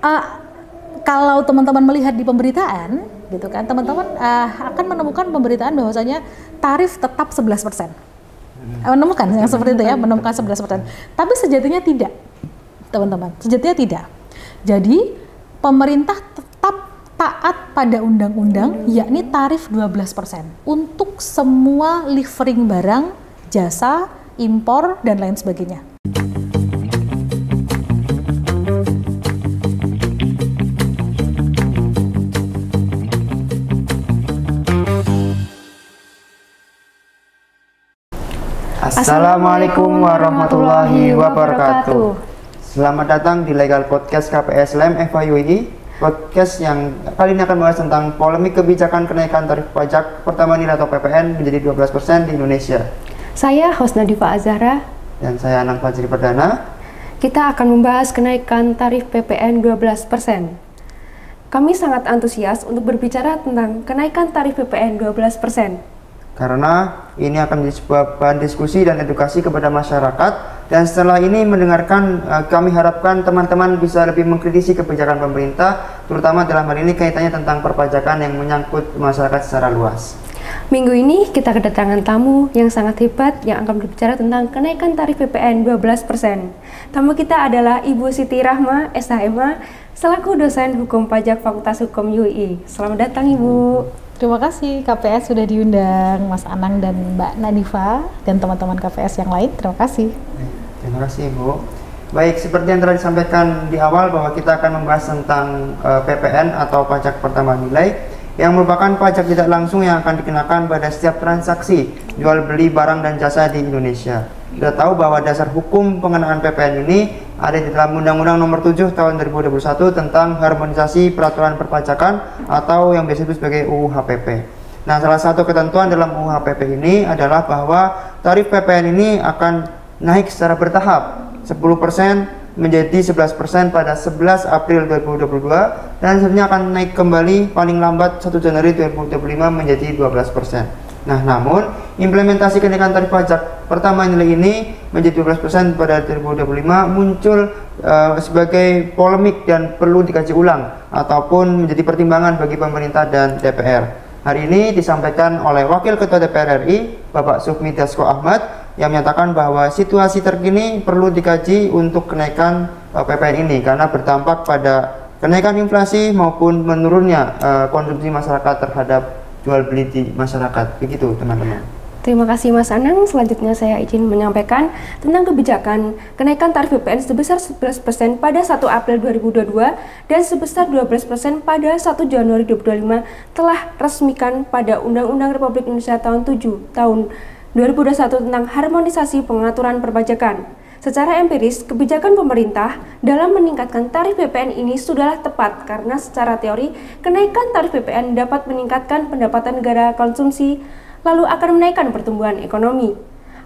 Uh, Kalau teman-teman melihat di pemberitaan, gitu kan, teman-teman akan menemukan pemberitaan bahwasanya tarif tetap 11%. Menemukan yang seperti itu ya, menemukan 11%. Tapi sejatinya tidak, teman-teman. Sejatinya tidak. Jadi pemerintah tetap taat pada undang-undang, yakni tarif 12% untuk semua livering barang, jasa, impor dan lain sebagainya. Assalamualaikum warahmatullahi wabarakatuh. Selamat datang di Legal Podcast KPS LEM FIUI. Podcast yang kali ini akan membahas tentang polemik kebijakan kenaikan tarif pajak pertama nilai atau PPN menjadi 12% di Indonesia. Saya Hosna Diva Azhara. Dan saya Anang Fajri Perdana. Kita akan membahas kenaikan tarif PPN 12%. Kami sangat antusias untuk berbicara tentang kenaikan tarif PPN 12%. Karena ini akan menjadi sebuah bahan diskusi dan edukasi kepada masyarakat. Dan setelah ini mendengarkan, kami harapkan teman-teman bisa lebih mengkritisi kebijakan pemerintah, terutama dalam hal ini kaitannya tentang perpajakan yang menyangkut masyarakat secara luas. Minggu ini kita kedatangan tamu yang sangat hebat yang akan berbicara tentang kenaikan tarif PPN 12%. Tamu kita adalah Ibu Siti Rahma, SHMA, selaku dosen Hukum Pajak Fakultas Hukum UI. Selamat datang Ibu. Terima kasih KPS sudah diundang, Mas Anang dan Mbak Nadifa dan teman-teman KPS yang lain. Terima kasih. Terima kasih Ibu. Baik, seperti yang telah disampaikan di awal bahwa kita akan membahas tentang PPN atau pajak pertama nilai, yang merupakan pajak tidak langsung yang akan dikenakan pada setiap transaksi jual beli barang dan jasa di Indonesia. Kita tahu bahwa dasar hukum pengenaan PPN ini ada di dalam Undang-Undang Nomor 7 Tahun 2021 tentang harmonisasi peraturan perpajakan atau yang biasa disebut sebagai UU HPP. Nah, salah satu ketentuan dalam UU HPP ini adalah bahwa tarif PPN ini akan naik secara bertahap 10% menjadi 11% pada 11 April 2022 dan selanjutnya akan naik kembali paling lambat 1 Januari 2025 menjadi 12%. Nah, namun implementasi kenaikan tarif pajak pertama nilai ini menjadi 12% pada 2025 muncul sebagai polemik dan perlu dikaji ulang ataupun menjadi pertimbangan bagi pemerintah dan DPR. Hari ini disampaikan oleh Wakil Ketua DPR RI, Bapak Sufmi Dasko Ahmad, yang menyatakan bahwa situasi terkini perlu dikaji untuk kenaikan PPN ini karena berdampak pada kenaikan inflasi maupun menurunnya konsumsi masyarakat terhadap jual beli di masyarakat. Begitu teman-teman. Terima kasih Mas Anang. Selanjutnya saya izin menyampaikan tentang kebijakan kenaikan tarif PPN sebesar 11% pada 1 April 2022 dan sebesar 12% pada 1 Januari 2025 telah resmikan pada Undang-Undang Republik Indonesia tahun 7 tahun 2021 tentang harmonisasi pengaturan perpajakan. Secara empiris, kebijakan pemerintah dalam meningkatkan tarif PPN ini sudahlah tepat karena secara teori, kenaikan tarif PPN dapat meningkatkan pendapatan negara konsumsi, lalu akan menaikkan pertumbuhan ekonomi.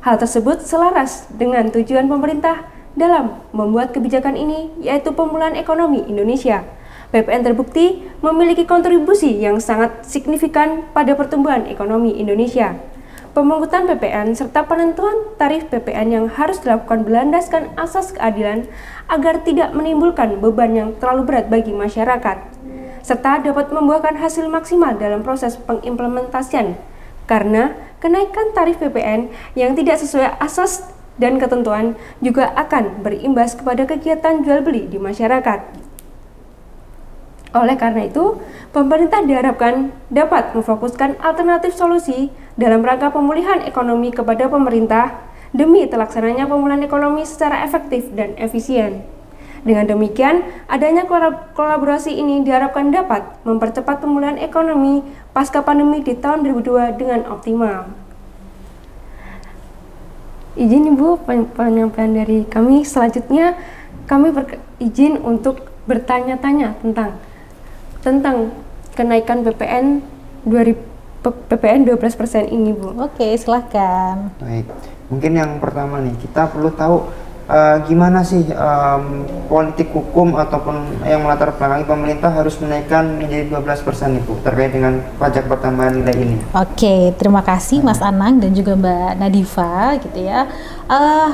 Hal tersebut selaras dengan tujuan pemerintah dalam membuat kebijakan ini, yaitu pemulihan ekonomi Indonesia. PPN terbukti memiliki kontribusi yang sangat signifikan pada pertumbuhan ekonomi Indonesia. Pemungutan PPN serta penentuan tarif PPN yang harus dilakukan berlandaskan asas keadilan agar tidak menimbulkan beban yang terlalu berat bagi masyarakat, serta dapat membuahkan hasil maksimal dalam proses pengimplementasian. Karena kenaikan tarif PPN yang tidak sesuai asas dan ketentuan juga akan berimbas kepada kegiatan jual beli di masyarakat. Oleh karena itu, pemerintah diharapkan dapat memfokuskan alternatif solusi dalam rangka pemulihan ekonomi kepada pemerintah demi terlaksananya pemulihan ekonomi secara efektif dan efisien. Dengan demikian, adanya kolaborasi ini diharapkan dapat mempercepat pemulihan ekonomi pasca pandemi di tahun 2022 dengan optimal. Izin Ibu penyampaian dari kami. Selanjutnya, kami izin untuk bertanya-tanya tentang kenaikan PPN 12% ini, Bu. Oke, silahkan. Baik, mungkin yang pertama nih, kita perlu tahu gimana sih politik hukum ataupun yang melatar belakangi pemerintah harus menaikkan menjadi 12% Ibu terkait dengan pajak pertambahan nilai ini? Oke, terima kasih Mas Anang dan juga Mbak Nadifa gitu ya.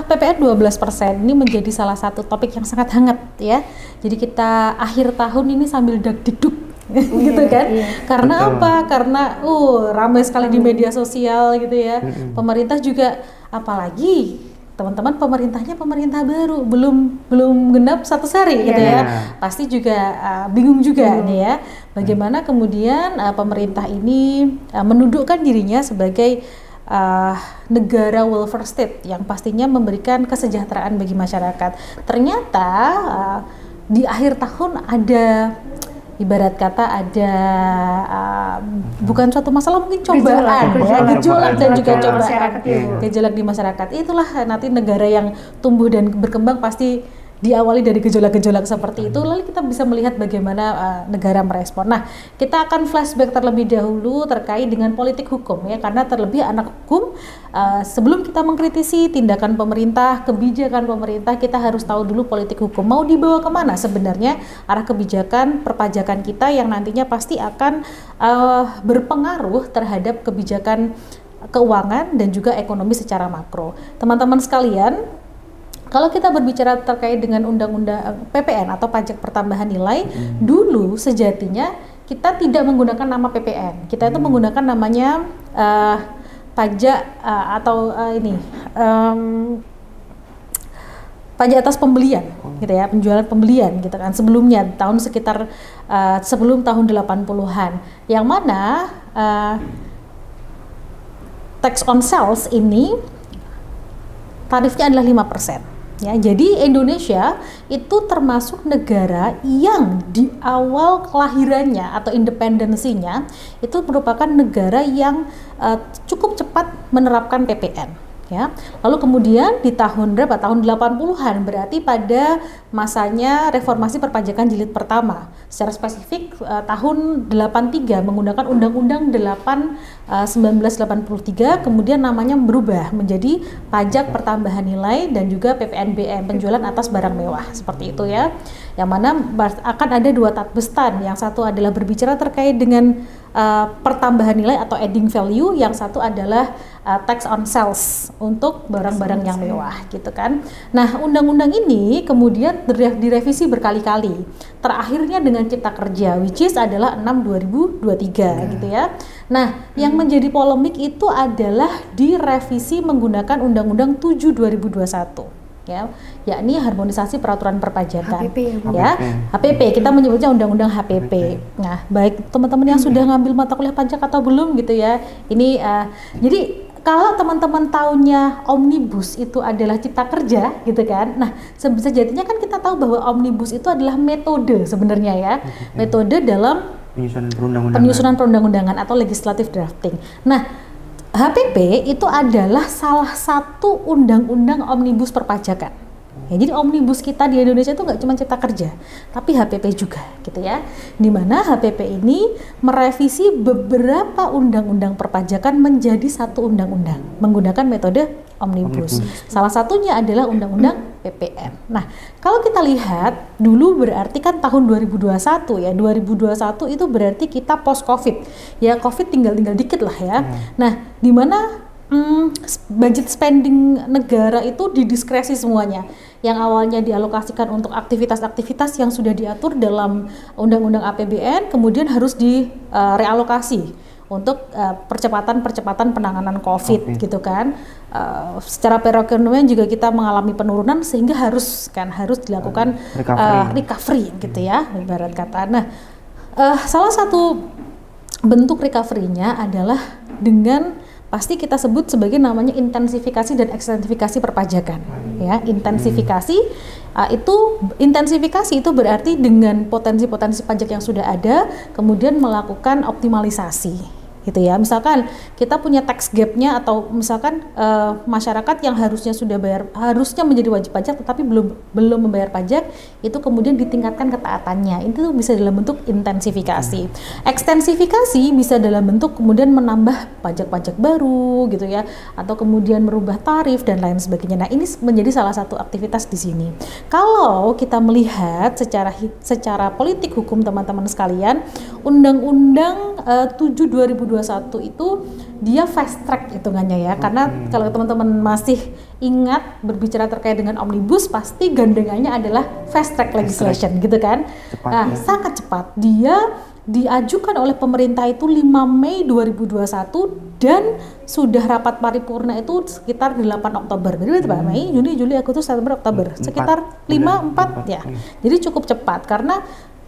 PPN 12% ini menjadi salah satu topik yang sangat hangat ya. Jadi kita akhir tahun ini sambil dag-diduk gitu kan. Karena Betul. apa? Karena ramai sekali di media sosial gitu ya. Pemerintah juga, apalagi teman-teman pemerintahnya pemerintah baru, belum genap 1 hari gitu ya. Pasti juga bingung juga nih ya. Bagaimana kemudian pemerintah ini menundukkan dirinya sebagai negara welfare state yang pastinya memberikan kesejahteraan bagi masyarakat. Ternyata di akhir tahun ada, ibarat kata ada bukan suatu masalah, mungkin cobaan, gejolak dan juga cobaan, gejolak di masyarakat. Itulah nanti negara yang tumbuh dan berkembang pasti diawali dari gejolak-gejolak seperti itu, lalu kita bisa melihat bagaimana negara merespon. Nah, kita akan flashback terlebih dahulu terkait dengan politik hukum ya, karena terlebih anak hukum, sebelum kita mengkritisi tindakan pemerintah, kebijakan pemerintah, kita harus tahu dulu politik hukum mau dibawa kemana sebenarnya arah kebijakan perpajakan kita yang nantinya pasti akan berpengaruh terhadap kebijakan keuangan dan juga ekonomi secara makro. Teman-teman sekalian, kalau kita berbicara terkait dengan undang-undang PPN atau pajak pertambahan nilai, dulu sejatinya kita tidak menggunakan nama PPN. Kita itu menggunakan namanya pajak pajak atas pembelian, gitu ya, penjualan pembelian, gitu kan. Sebelumnya tahun sekitar sebelum tahun 80-an, yang mana tax on sales ini tarifnya adalah 5%. Ya, jadi Indonesia itu termasuk negara yang di awal kelahirannya atau independensinya itu merupakan negara yang cukup cepat menerapkan PPN. Ya, lalu kemudian di tahun 80-an, berarti pada masanya reformasi perpajakan jilid pertama, secara spesifik tahun 83 menggunakan Undang-Undang 8 1983, kemudian namanya berubah menjadi pajak pertambahan nilai dan juga PPNBM, penjualan atas barang mewah, seperti itu ya. Yang mana akan ada 2 tatbestan, yang satu adalah berbicara terkait dengan pertambahan nilai atau adding value, yang satu adalah tax on sales untuk barang-barang yang mewah gitu kan. Nah, undang-undang ini kemudian direvisi berkali-kali. Terakhirnya dengan Cipta Kerja, which is adalah 6/2023 gitu ya. Nah, yang menjadi polemik itu adalah direvisi menggunakan Undang-Undang 7/2021. Ya, yakni harmonisasi peraturan perpajakan, HPP, kita menyebutnya Undang-Undang HPP. Nah, baik teman-teman yang sudah ngambil mata kuliah pajak atau belum gitu ya, ini jadi kalau teman-teman taunya omnibus itu adalah Cipta Kerja gitu kan, nah sejatinya kan kita tahu bahwa omnibus itu adalah metode sebenarnya ya, metode dalam penyusunan perundang-undangan atau legislative drafting. Nah, HPP itu adalah salah satu undang-undang omnibus perpajakan. Ya, jadi omnibus kita di Indonesia itu nggak cuma Cipta Kerja, tapi HPP juga, gitu ya. Di mana HPP ini merevisi beberapa undang-undang perpajakan menjadi satu undang-undang menggunakan metode omnibus. Salah satunya adalah Undang-Undang PPN. Nah, kalau kita lihat dulu berarti kan tahun 2021 ya, 2021 itu berarti kita post COVID. Ya, COVID tinggal dikit lah ya. Nah, di mana budget spending negara itu didiskresi semuanya. Yang awalnya dialokasikan untuk aktivitas-aktivitas yang sudah diatur dalam Undang-Undang APBN, kemudian harus direalokasi untuk percepatan penanganan COVID gitu kan. Secara perekonomian juga kita mengalami penurunan sehingga harus dilakukan recovery gitu ya, ibarat kata. Nah, salah satu bentuk recovery-nya adalah dengan pasti kita sebut sebagai namanya intensifikasi dan ekstensifikasi perpajakan ya. Intensifikasi itu berarti dengan potensi-potensi pajak yang sudah ada kemudian melakukan optimalisasi gitu ya. Misalkan kita punya tax gap-nya, atau misalkan masyarakat yang harusnya menjadi wajib pajak tetapi belum membayar pajak, itu kemudian ditingkatkan ketaatannya. Itu bisa dalam bentuk intensifikasi. Ekstensifikasi bisa dalam bentuk kemudian menambah pajak-pajak baru gitu ya, atau kemudian merubah tarif dan lain sebagainya. Nah, ini menjadi salah satu aktivitas di sini. Kalau kita melihat secara politik hukum teman-teman sekalian, Undang-Undang 7 2021 itu dia fast track hitungannya ya, karena kalau teman-teman masih ingat berbicara terkait dengan omnibus, pasti gandengannya adalah fast track legislation gitu kan. Cepat, nah, ya. sangat cepat. Dia diajukan oleh pemerintah itu 5 Mei 2021 dan sudah rapat paripurna itu sekitar 8 Oktober. Jadi Pak, Mei, Juni, Juli, Agustus, September, Oktober. Sekitar 5-4 ya. Jadi cukup cepat karena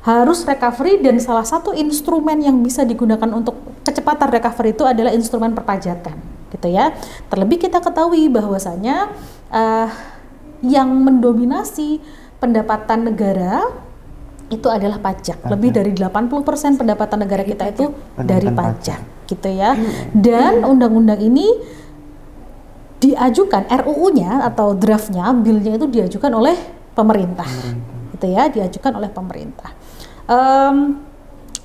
harus recovery, dan salah satu instrumen yang bisa digunakan untuk kecepatan recovery itu adalah instrumen perpajakan, gitu ya. Terlebih kita ketahui bahwasanya yang mendominasi pendapatan negara itu adalah pajak. Lebih dari 80% pendapatan negara kita itu dari pajak, gitu ya. Dan undang-undang ini diajukan, RUU-nya atau draftnya, bill-nya itu diajukan oleh pemerintah. Gitu ya, diajukan oleh pemerintah.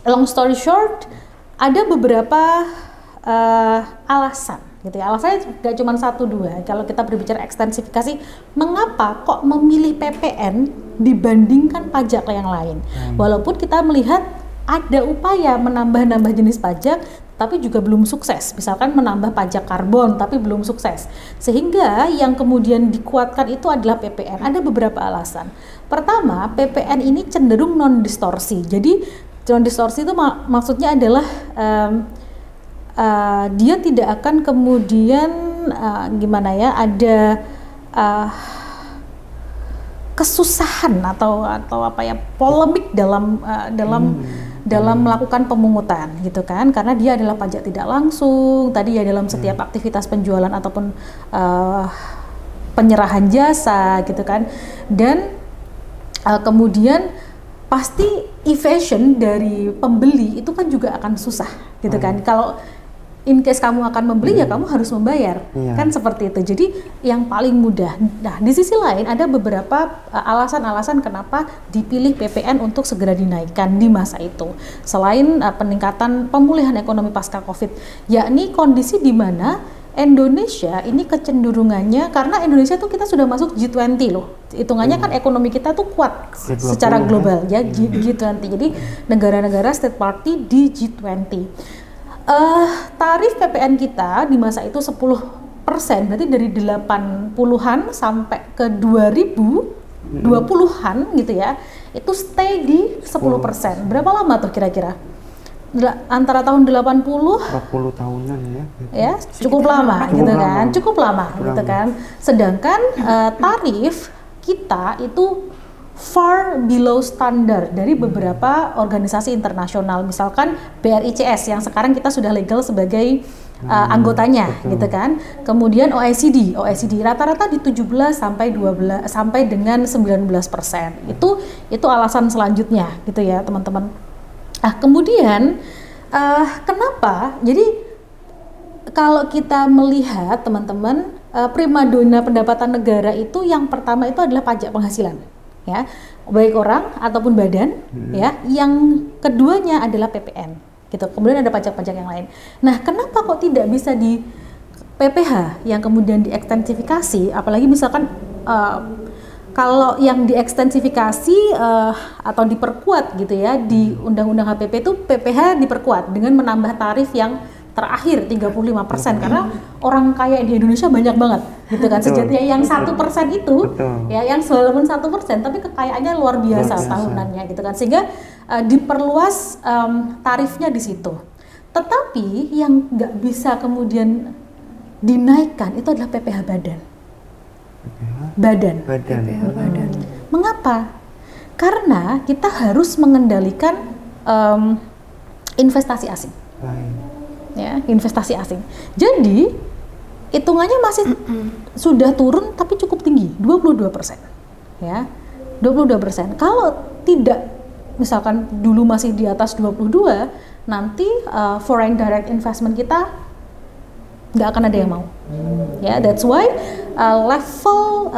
Long story short, ada beberapa alasan gitu ya. Alasannya nggak cuma 1-2. Kalau kita berbicara ekstensifikasi, mengapa kok memilih PPN dibandingkan pajak yang lain? Walaupun kita melihat ada upaya menambah jenis pajak, tapi juga belum sukses. Misalkan menambah pajak karbon, tapi belum sukses. Sehingga yang kemudian dikuatkan itu adalah PPN. Ada beberapa alasan. Pertama, PPN ini cenderung non-distorsi. Jadi non-distorsi itu maksudnya adalah dia tidak akan kemudian ada kesusahan atau apa ya, polemik dalam melakukan pemungutan gitu kan, karena dia adalah pajak tidak langsung tadi ya, dalam setiap aktivitas penjualan ataupun penyerahan jasa gitu kan. Dan kemudian pasti evasion dari pembeli itu kan juga akan susah gitu kan. Kalau in case kamu akan membeli ya kamu harus membayar, kan seperti itu. Jadi yang paling mudah. Nah, di sisi lain ada beberapa alasan-alasan kenapa dipilih PPN untuk segera dinaikkan di masa itu. Selain peningkatan pemulihan ekonomi pasca Covid, yakni kondisi di mana Indonesia ini kecenderungannya, karena Indonesia tuh kita sudah masuk G20 loh. Hitungannya kan ekonomi kita tuh kuat secara global ya, G20. Jadi negara-negara state party di G20. Tarif PPN kita di masa itu 10%, berarti dari 80-an sampai ke 2020-an gitu ya, itu stay di 10%. Berapa lama tuh kira-kira? Antara tahun 40 tahunan ya, cukup lama gitu kan, cukup lama gitu kan. Sedangkan tarif kita itu far below standar dari beberapa organisasi internasional, misalkan BRICS yang sekarang kita sudah legal sebagai anggotanya gitu kan. Kemudian OECD rata-rata di 17 sampai dengan 19%. Itu alasan selanjutnya gitu ya, teman-teman. Kemudian kenapa? Jadi kalau kita melihat teman-teman, primadona pendapatan negara itu yang pertama itu adalah pajak penghasilan, ya, baik orang ataupun badan, ya. Yang keduanya adalah PPN, gitu. Kemudian ada pajak-pajak yang lain. Nah, kenapa kok tidak bisa di PPH yang kemudian diekstensifikasi? Apalagi misalkan kalau yang diekstensifikasi atau diperkuat gitu ya di Undang-Undang HPP itu PPH diperkuat dengan menambah tarif yang terakhir 35%, karena orang kaya di Indonesia banyak banget gitu kan. Sejatinya yang 1% itu ya, yang walaupun 1% tapi kekayaannya luar biasa tahunannya gitu kan, sehingga diperluas tarifnya di situ. Tetapi yang nggak bisa kemudian dinaikkan itu adalah PPH badan. Mengapa? Karena kita harus mengendalikan investasi asing. Ya, investasi asing. Jadi hitungannya masih sudah turun tapi cukup tinggi, 22%. Ya. 22%. Kalau tidak misalkan dulu masih di atas 22, nanti foreign direct investment kita nggak akan ada yang mau. Ya, that's why level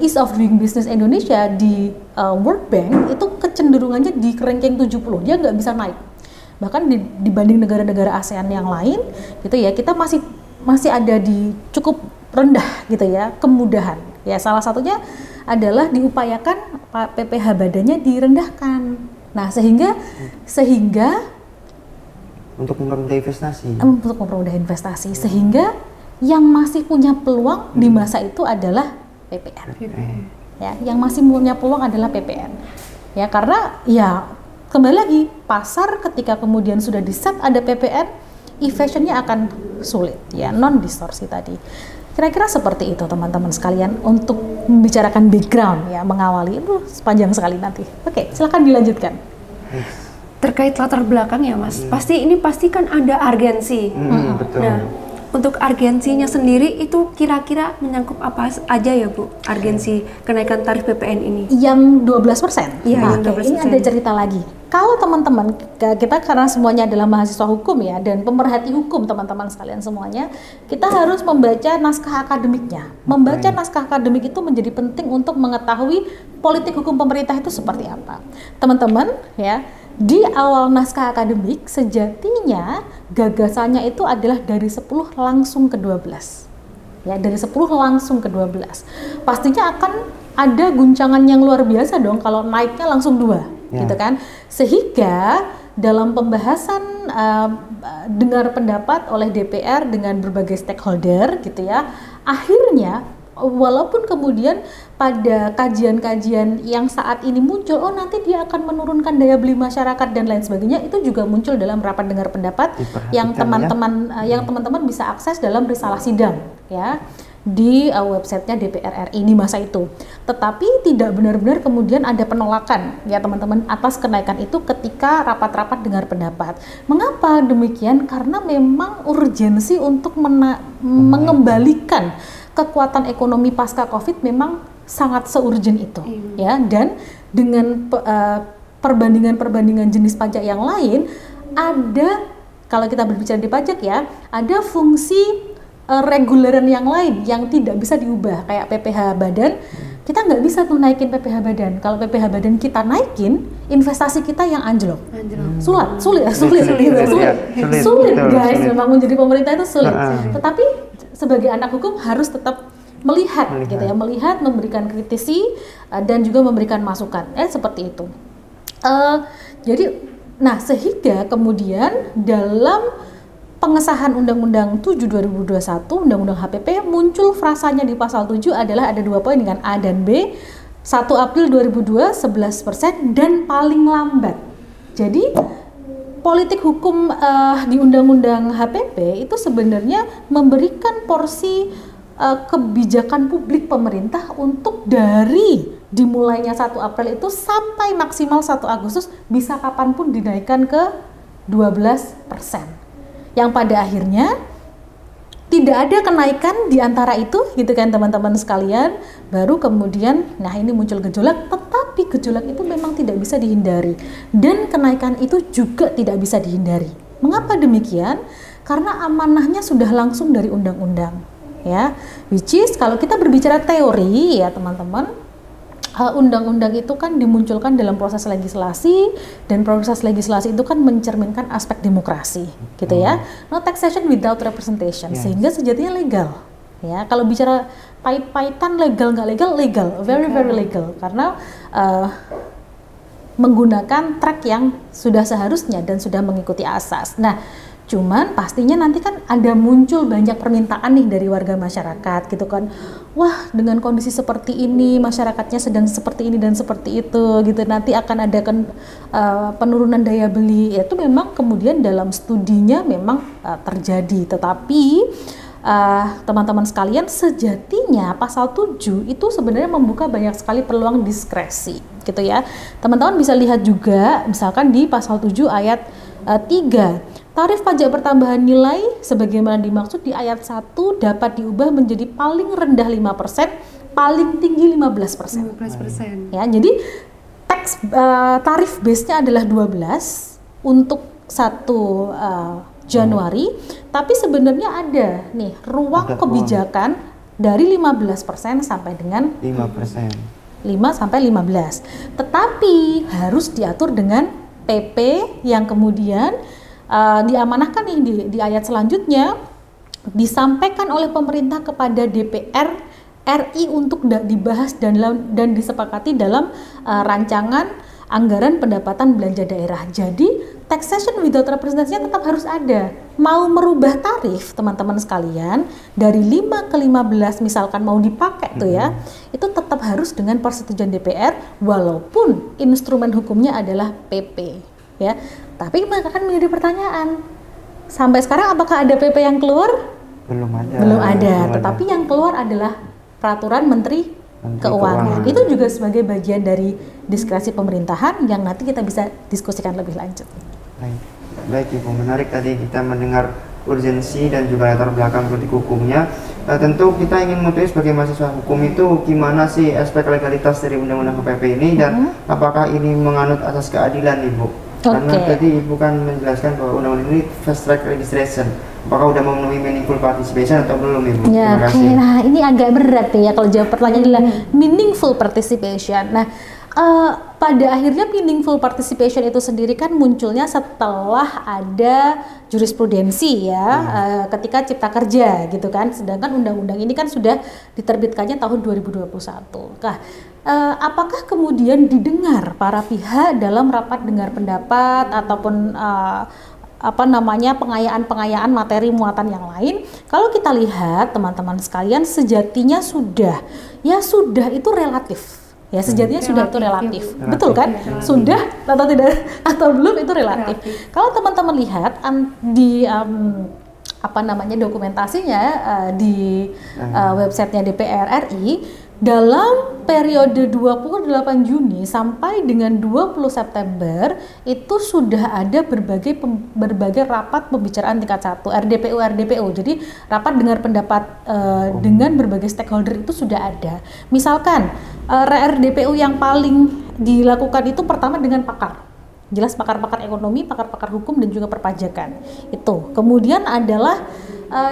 ease of doing business Indonesia di World Bank itu kecenderungannya di ranking 70, dia nggak bisa naik. Bahkan dibanding negara-negara ASEAN yang lain, gitu ya, kita masih ada di cukup rendah, gitu ya, kemudahan. Ya, salah satunya adalah diupayakan PPh badannya direndahkan. Nah, sehingga untuk mempermudah investasi, sehingga yang masih punya peluang di masa itu adalah PPN. Ya, yang masih punya peluang adalah PPN. Ya, karena ya kembali lagi, pasar ketika kemudian sudah di-set ada PPN, evasionnya akan sulit, ya, non distorsi tadi. Kira-kira seperti itu teman-teman sekalian untuk membicarakan background, ya, mengawali itu sepanjang sekali nanti. Oke, silakan dilanjutkan. Terkait latar belakang ya Mas, pasti kan ada urgensi. Betul. Nah, untuk urgensinya sendiri itu kira-kira menyangkut apa aja ya Bu, urgensi kenaikan tarif PPN ini? Yang 12%? Iya, Nah, yang 12%. ini ada cerita lagi. Kalau teman-teman, kita karena semuanya adalah mahasiswa hukum ya, dan pemerhati hukum teman-teman sekalian semuanya, kita harus membaca naskah akademiknya. Membaca naskah akademik itu menjadi penting untuk mengetahui politik hukum pemerintah itu seperti apa. Teman-teman, ya, di awal naskah akademik sejatinya gagasannya itu adalah dari 10 langsung ke 12. Ya, dari 10 langsung ke 12. Pastinya akan ada guncangan yang luar biasa dong kalau naiknya langsung 2, gitu kan. Sehingga dalam pembahasan dengar pendapat oleh DPR dengan berbagai stakeholder, gitu ya, akhirnya walaupun kemudian pada kajian-kajian yang saat ini muncul, oh nanti dia akan menurunkan daya beli masyarakat dan lain sebagainya, itu juga muncul dalam rapat dengar pendapat yang teman-teman bisa akses dalam risalah sidang, ya, di websitenya DPR RI di masa itu. Tetapi tidak benar-benar kemudian ada penolakan, ya teman-teman, atas kenaikan itu ketika rapat-rapat dengar pendapat. Mengapa demikian? Karena memang urgensi untuk mengembalikan kekuatan ekonomi pasca Covid memang sangat se-urgent itu, ya. Dan dengan perbandingan jenis pajak yang lain, ada, kalau kita berbicara di pajak ya, ada fungsi reguleran yang lain yang tidak bisa diubah, kayak PPh badan. Kita nggak bisa tuh naikin PPh badan. Kalau PPh badan kita naikin, investasi kita yang anjlok. Sulit guys, memang menjadi pemerintah itu sulit. Tetapi sebagai anak hukum harus tetap melihat. Gitu ya, melihat, memberikan kritisi dan juga memberikan masukan. Seperti itu. Jadi, nah, sehingga kemudian dalam pengesahan Undang-Undang 7 2021, Undang-Undang HPP, muncul frasanya di pasal 7 adalah ada 2 poin dengan A dan B. 1 April 2002 11% dan paling lambat. Jadi politik hukum di Undang-Undang HPP itu sebenarnya memberikan porsi kebijakan publik pemerintah untuk dari dimulainya 1 April itu sampai maksimal 1 Agustus bisa kapanpun dinaikkan ke 12%. Yang pada akhirnya tidak ada kenaikan di antara itu, gitu kan teman-teman sekalian. Baru kemudian, nah ini muncul gejolak, tetapi gejolak itu memang tidak bisa dihindari. Dan kenaikan itu juga tidak bisa dihindari. Mengapa demikian? Karena amanahnya sudah langsung dari undang-undang, ya. Which is, kalau kita berbicara teori ya teman-teman, undang-undang itu kan dimunculkan dalam proses legislasi, dan proses legislasi itu kan mencerminkan aspek demokrasi, gitu ya. No taxation without representation, sehingga sejatinya legal. Ya, kalau bicara pahit-pahitan legal nggak legal, very legal, karena menggunakan track yang sudah seharusnya dan sudah mengikuti asas. Nah, cuman pastinya nanti kan ada muncul banyak permintaan nih dari warga masyarakat, gitu kan. Wah, dengan kondisi seperti ini, masyarakatnya sedang seperti ini dan seperti itu, gitu. Nanti akan ada penurunan daya beli. Itu memang kemudian dalam studinya memang terjadi. Tetapi teman-teman sekalian, sejatinya pasal 7 itu sebenarnya membuka banyak sekali peluang diskresi, gitu ya. Teman-teman bisa lihat juga, misalkan di pasal 7 ayat 3. Tarif pajak pertambahan nilai sebagaimana dimaksud di ayat 1 dapat diubah menjadi paling rendah 5%, paling tinggi 15%. 15%. Ya, jadi tarif base-nya adalah 12 untuk 1 Januari, tapi sebenarnya ada nih ruang kebijakan dari 15% sampai dengan 5 sampai 15. Tetapi harus diatur dengan PP yang kemudian diamanahkan nih di ayat selanjutnya, disampaikan oleh pemerintah kepada DPR RI untuk dibahas dan disepakati dalam rancangan anggaran pendapatan belanja daerah. Jadi taxation without representation tetap harus ada. Mau merubah tarif teman-teman sekalian dari 5 ke 15 misalkan mau dipakai tuh ya, itu tetap harus dengan persetujuan DPR walaupun instrumen hukumnya adalah PP ya. Tapi akan menjadi pertanyaan, sampai sekarang apakah ada PP yang keluar? Belum ada. Tetapi yang keluar adalah peraturan Menteri Keuangan. Itu juga sebagai bagian dari diskresi pemerintahan yang nanti kita bisa diskusikan lebih lanjut. Baik Ibu, menarik tadi kita mendengar urgensi dan juga latar belakang politik hukumnya. Tentu kita ingin mengetahui sebagai mahasiswa hukum itu gimana sih aspek legalitas dari Undang-Undang KPP ini dan apakah ini menganut asas keadilan Ibu? Karena tadi Ibu kan menjelaskan bahwa undang-undang ini fast track registration. Apakah udah memenuhi meaningful participation atau belum Ibu? Ya, terima kasih. Nah ini agak berat ya kalau jawab pertanyaan adalah meaningful participation. Nah pada akhirnya meaningful participation itu sendiri kan munculnya setelah ada jurisprudensi ya, ketika Cipta Kerja gitu kan. Sedangkan undang-undang ini kan sudah diterbitkannya tahun 2021. Nah, apakah kemudian didengar para pihak dalam rapat dengar pendapat ataupun pengayaan materi muatan yang lain? Kalau kita lihat teman-teman sekalian, sejatinya sudah itu relatif. Ya sejatinya sudah itu relatif. Betul kan? Sudah atau tidak atau belum itu relatif. Kalau teman-teman lihat di dokumentasinya di websitenya DPR RI, dalam periode 28 Juni sampai dengan 20 September itu sudah ada berbagai rapat pembicaraan tingkat 1 RDPU. Jadi rapat dengar pendapat dengan berbagai stakeholder itu sudah ada. Misalkan RDPU yang paling dilakukan itu pertama dengan pakar. Jelas pakar-pakar ekonomi, pakar-pakar hukum dan juga perpajakan. Itu. Kemudian adalah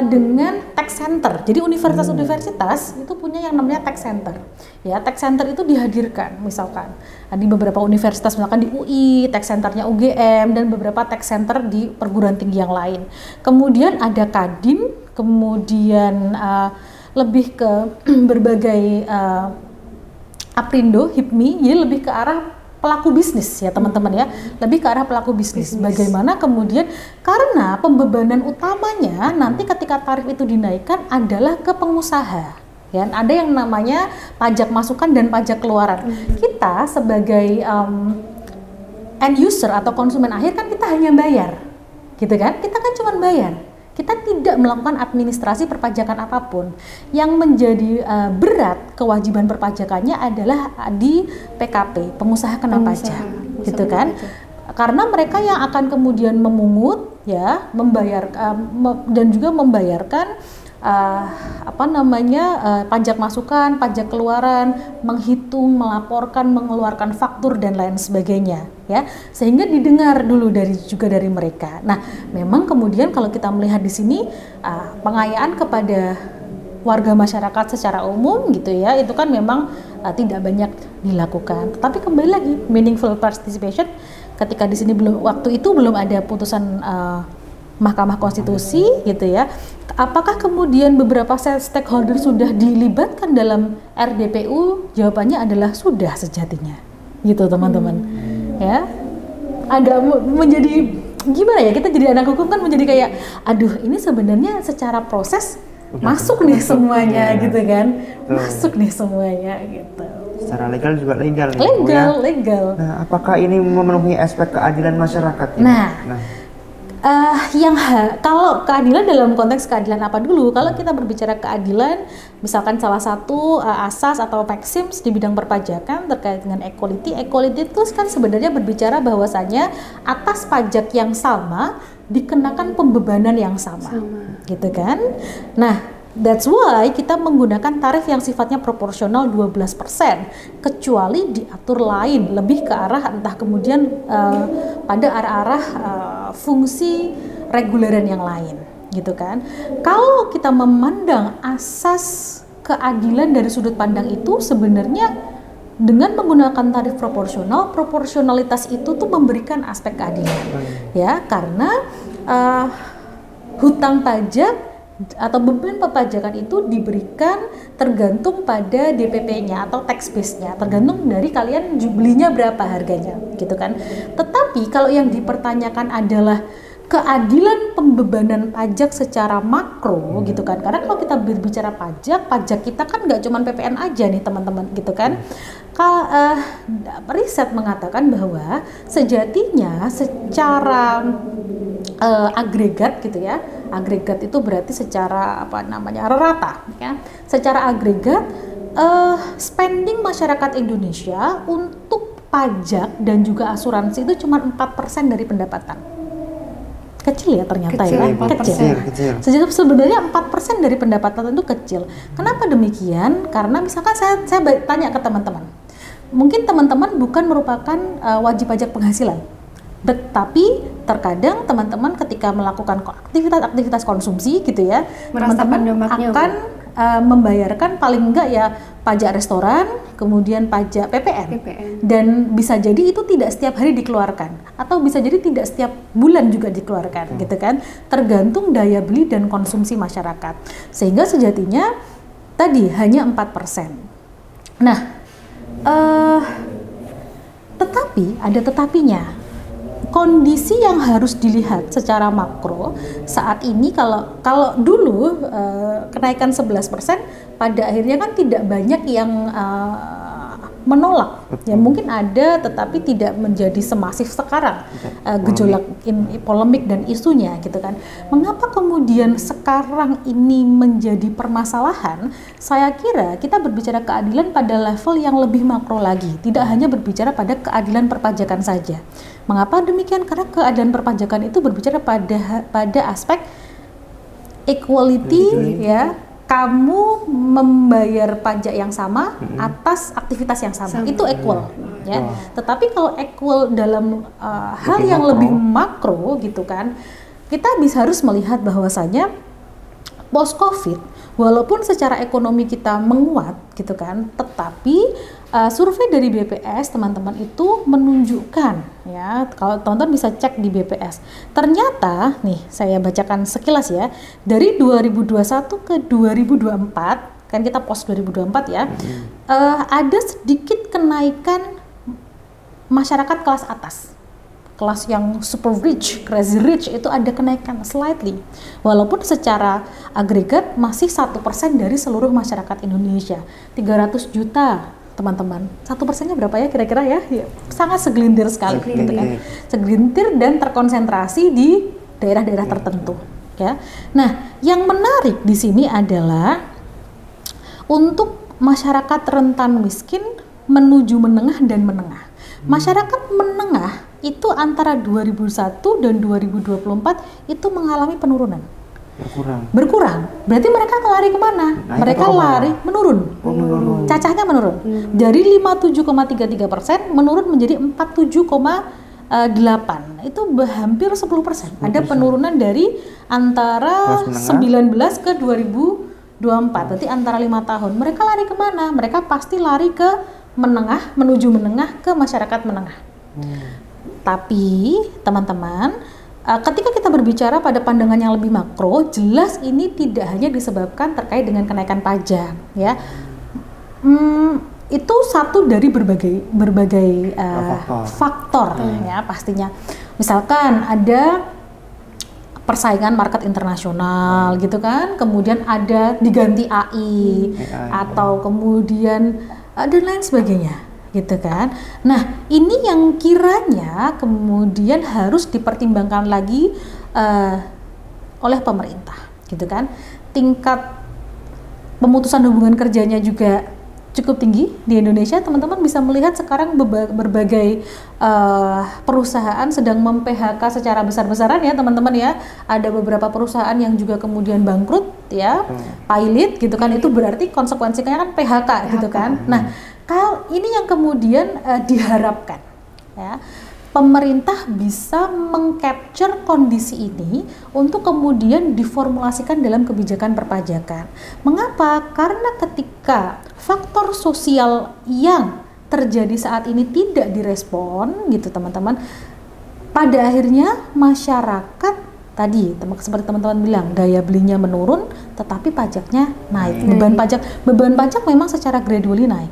dengan tax center. Jadi universitas-universitas itu punya yang namanya tax center. Ya, tax center itu dihadirkan misalkan di beberapa universitas, misalkan di UI, tax centernya UGM dan beberapa tax center di perguruan tinggi yang lain. Kemudian ada Kadin, kemudian lebih ke berbagai Aprindo, HIPMI, jadi lebih ke arah pelaku bisnis ya teman-teman ya, lebih ke arah pelaku bisnis. Bagaimana kemudian, karena pembebanan utamanya nanti ketika tarif itu dinaikkan adalah ke pengusaha ya, ada yang namanya pajak masukan dan pajak keluaran. Kita sebagai end user atau konsumen akhir kan kita hanya bayar gitu kan, kita kan cuma bayar, kita tidak melakukan administrasi perpajakan apapun. Yang menjadi berat kewajiban perpajakannya adalah di PKP, pengusaha kena pajak, gitu kan? Karena mereka yang akan kemudian memungut, ya, membayar dan juga membayarkan pajak masukan, pajak keluaran, menghitung, melaporkan, mengeluarkan faktur dan lain sebagainya, ya, sehingga didengar dulu dari mereka. Nah, memang kemudian kalau kita melihat di sini pengayaan kepada warga masyarakat secara umum gitu ya, itu kan memang tidak banyak dilakukan. Tetapi kembali lagi meaningful participation, ketika di sini waktu itu belum ada putusan Mahkamah Konstitusi gitu ya. Apakah kemudian beberapa stakeholder sudah dilibatkan dalam RDPU? Jawabannya adalah sudah sejatinya, gitu teman-teman. Ya, agak menjadi gimana ya? Kita jadi anak hukum kan menjadi kayak, aduh ini sebenarnya secara proses masuk nih semuanya, gitu kan? Masuk nih semuanya, gitu. Secara legal juga legal. Legal. Nah, apakah ini memenuhi aspek keadilan masyarakat? Kalau keadilan dalam konteks keadilan apa dulu? Kalau kita berbicara keadilan, misalkan salah satu asas atau maxims di bidang perpajakan terkait dengan equality itu kan sebenarnya berbicara bahwasanya atas pajak yang sama dikenakan pembebanan yang sama. Gitu kan? Nah, That's why kita menggunakan tarif yang sifatnya proporsional 12%, kecuali diatur lain, lebih ke arah entah kemudian pada arah-arah fungsi reguleran yang lain, gitu kan. Kalau kita memandang asas keadilan dari sudut pandang itu, sebenarnya dengan menggunakan tarif proporsional, proporsionalitas itu tuh memberikan aspek keadilan, ya, karena hutang pajak atau beban perpajakan itu diberikan tergantung pada DPP-nya atau tax base-nya, tergantung dari kalian belinya berapa harganya, gitu kan. Tetapi kalau yang dipertanyakan adalah keadilan pembebanan pajak secara makro, gitu kan. Karena kalau kita berbicara pajak kita kan nggak cuma PPN aja nih teman-teman, gitu kan. Riset mengatakan bahwa sejatinya secara agregat, gitu ya, agregat itu berarti secara rata, ya, secara agregat spending masyarakat Indonesia untuk pajak dan juga asuransi itu cuma 4% dari pendapatan. Kecil ya ternyata, kecil. Sebenarnya 4% dari pendapatan itu kecil. Kenapa demikian? Karena misalkan saya tanya ke teman-teman, mungkin teman-teman bukan merupakan wajib pajak penghasilan, tetapi terkadang teman-teman ketika melakukan aktivitas konsumsi, gitu ya, teman-teman akan membayarkan paling enggak ya pajak restoran, kemudian pajak PPN, dan bisa jadi itu tidak setiap hari dikeluarkan, atau bisa jadi tidak setiap bulan juga dikeluarkan, gitu kan, tergantung daya beli dan konsumsi masyarakat, sehingga sejatinya tadi hanya 4%. Nah, tetapi ada tetapinya. Kondisi yang harus dilihat secara makro saat ini, kalau dulu kenaikan 11%, pada akhirnya kan tidak banyak yang menolak. Ya mungkin ada, tetapi tidak menjadi semasif sekarang gejolak polemik dan isunya, gitu kan. Mengapa kemudian sekarang ini menjadi permasalahan? Saya kira kita berbicara keadilan pada level yang lebih makro lagi, tidak hanya berbicara pada keadilan perpajakan saja. Mengapa demikian? Karena keadilan perpajakan itu berbicara pada aspek equality, ya. Kamu membayar pajak yang sama atas aktivitas yang sama. Itu equal, ya. Tetapi kalau equal dalam hal yang lebih makro, gitu kan, kita harus melihat bahwasanya post COVID, walaupun secara ekonomi kita menguat, gitu kan, tetapi survei dari BPS teman-teman itu menunjukkan, ya, kalau teman-teman bisa cek di BPS, ternyata nih saya bacakan sekilas ya, dari 2021 ke 2024, kan kita post 2024 ya, ada sedikit kenaikan masyarakat kelas atas, kelas yang super rich, crazy rich, itu ada kenaikan slightly, walaupun secara agregat masih 1% dari seluruh masyarakat Indonesia, 300 juta teman-teman. 1%-nya berapa ya kira-kira ya? Ya, sangat segelintir sekali, gitu kan. Segelintir dan terkonsentrasi di daerah-daerah tertentu, ya. Nah, yang menarik di sini adalah untuk masyarakat rentan miskin menuju menengah dan menengah. Masyarakat menengah itu antara 2001 dan 2024 itu mengalami penurunan. Berkurang. Berarti mereka lari kemana? Mereka lari menurun. Cacahnya menurun. Dari 57,33% menurun menjadi 47,8. Itu hampir 10%. Ada penurunan dari antara 19 ke 2024. Berarti antara 5 tahun. Mereka lari kemana? Mereka pasti lari ke menengah, menuju menengah, ke masyarakat menengah. Tapi teman-teman, ketika kita berbicara pada pandangan yang lebih makro, jelas ini tidak hanya disebabkan terkait dengan kenaikan pajak, ya. Itu satu dari berbagai faktor, ya pastinya. Misalkan ada persaingan market internasional, gitu kan, kemudian ada diganti AI. Atau kemudian dan lain sebagainya, gitu kan. Nah, ini yang kiranya kemudian harus dipertimbangkan lagi oleh pemerintah, gitu kan. Tingkat pemutusan hubungan kerjanya juga cukup tinggi di Indonesia. Teman-teman bisa melihat sekarang berbagai perusahaan sedang mem-PHK secara besar-besaran ya teman-teman ya. Ada beberapa perusahaan yang juga kemudian bangkrut ya, pilot gitu kan, itu berarti konsekuensinya kan PHK gitu kan. Nah, ini yang kemudian diharapkan ya, pemerintah bisa mengcapture kondisi ini untuk kemudian diformulasikan dalam kebijakan perpajakan. Mengapa? Karena ketika faktor sosial yang terjadi saat ini tidak direspon gitu teman-teman, pada akhirnya masyarakat tadi seperti teman-teman bilang, daya belinya menurun tetapi pajaknya naik. Beban pajak memang secara gradually naik.